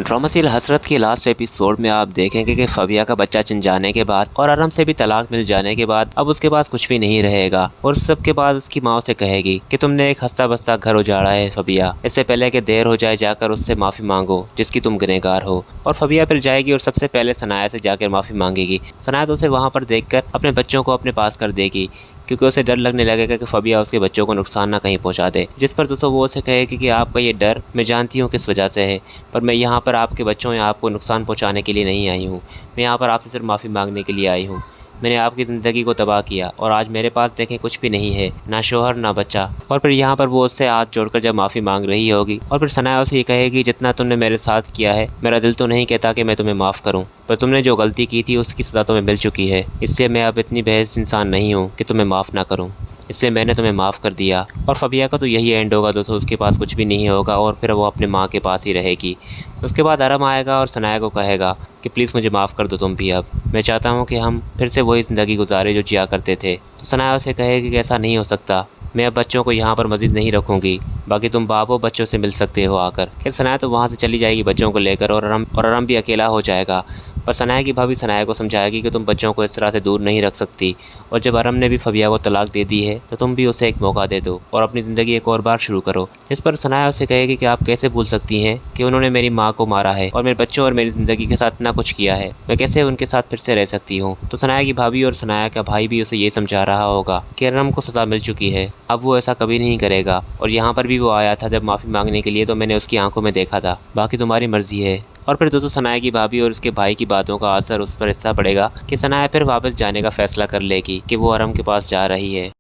Drama serial हसरत के last episode में आप देखेंगे कि फबिया का बच्चा चुन जाने के बाद और आराम से भी तलाक मिल जाने के बाद अब उसके पास कुछ भी नहीं रहेगा और सब के बाद उसकी माँ से कहेगी कि तुमने एक हंसता बसता घर उजाड़ा है फबिया, इससे पहले कि देर हो जाए जाकर उससे माफ़ी मांगो जिसकी तुम गुनहगार हो। और फबिया फिर जाएगी और सबसे पहले सनाया से जाकर माफ़ी मांगेगी। सनाया तो उसे वहाँ पर देखकर अपने बच्चों को अपने पास कर देगी क्योंकि उसे डर लगने लगेगा कि फबिया उसके बच्चों को नुकसान ना कहीं पहुंचा दे। जिस पर दोस्तों वो उसे कहेगी कि आपका ये डर मैं जानती हूँ किस वजह से है, पर मैं यहाँ पर आपके बच्चों या आपको नुकसान पहुंचाने के लिए नहीं आई हूँ। मैं यहाँ पर आपसे सिर्फ माफ़ी मांगने के लिए आई हूँ। मैंने आपकी ज़िंदगी को तबाह किया और आज मेरे पास देखें कुछ भी नहीं है, ना शोहर ना बच्चा। और फिर यहाँ पर वो उससे हाथ जोड़कर जब माफ़ी मांग रही होगी और फिर सनाया उसे ये कहेगी जितना तुमने मेरे साथ किया है मेरा दिल तो नहीं कहता कि मैं तुम्हें माफ़ करूँ, पर तुमने जो गलती की थी उसकी सज़ा तुम्हें मिल चुकी है, इसलिए मैं अब इतनी बेहस इंसान नहीं हूँ कि तुम्हें माफ़ ना करूँ, इसलिए मैंने तुम्हें माफ़ कर दिया। और फबिया का तो यही एंड होगा दोस्तों, उसके पास कुछ भी नहीं होगा और फिर वो अपने माँ के पास ही रहेगी। उसके बाद आराम आएगा और सनाया को कहेगा कि प्लीज़ मुझे माफ़ कर दो तुम भी, अब मैं चाहता हूँ कि हम फिर से वही ज़िंदगी गुजारे जो जिया करते थे। तो सनाया उसे कहेगी कि ऐसा नहीं हो सकता, मैं अब बच्चों को यहाँ पर मज़ीद नहीं रखूँगी, बाकी तुम बाप बच्चों से मिल सकते हो आकर। फिर सनाया तो वहाँ से चली जाएगी बच्चों को लेकर और आराम भी अकेला हो जाएगा। पर सनाया की भाभी सनाया को समझाएगी कि तुम बच्चों को इस तरह से दूर नहीं रख सकती और जब आराम ने भी फबिया को तलाक दे दी है तो तुम भी उसे एक मौका दे दो और अपनी ज़िंदगी एक और बार शुरू करो। इस पर सनाया उसे कहेगी कि आप कैसे भूल सकती हैं कि उन्होंने मेरी माँ को मारा है और मेरे बच्चों और मेरी ज़िंदगी के साथ इतना कुछ किया है, मैं कैसे उनके साथ फिर से रह सकती हूँ। तो सनाया की भाभी और सनाया का भाई भी उसे ये समझा रहा होगा कि आराम को सज़ा मिल चुकी है, अब वो ऐसा कभी नहीं करेगा। और यहाँ पर भी वो आया था जब माफ़ी मांगने के लिए, तो मैंने उसकी आंखों में देखा था, बाकी तुम्हारी मर्जी है। और फिर दोस्तों सनाया की भाभी और उसके भाई की बातों का असर उस पर ऐसा पड़ेगा कि सनाया फिर वापस जाने का फैसला कर लेगी कि वो आराम के पास जा रही है।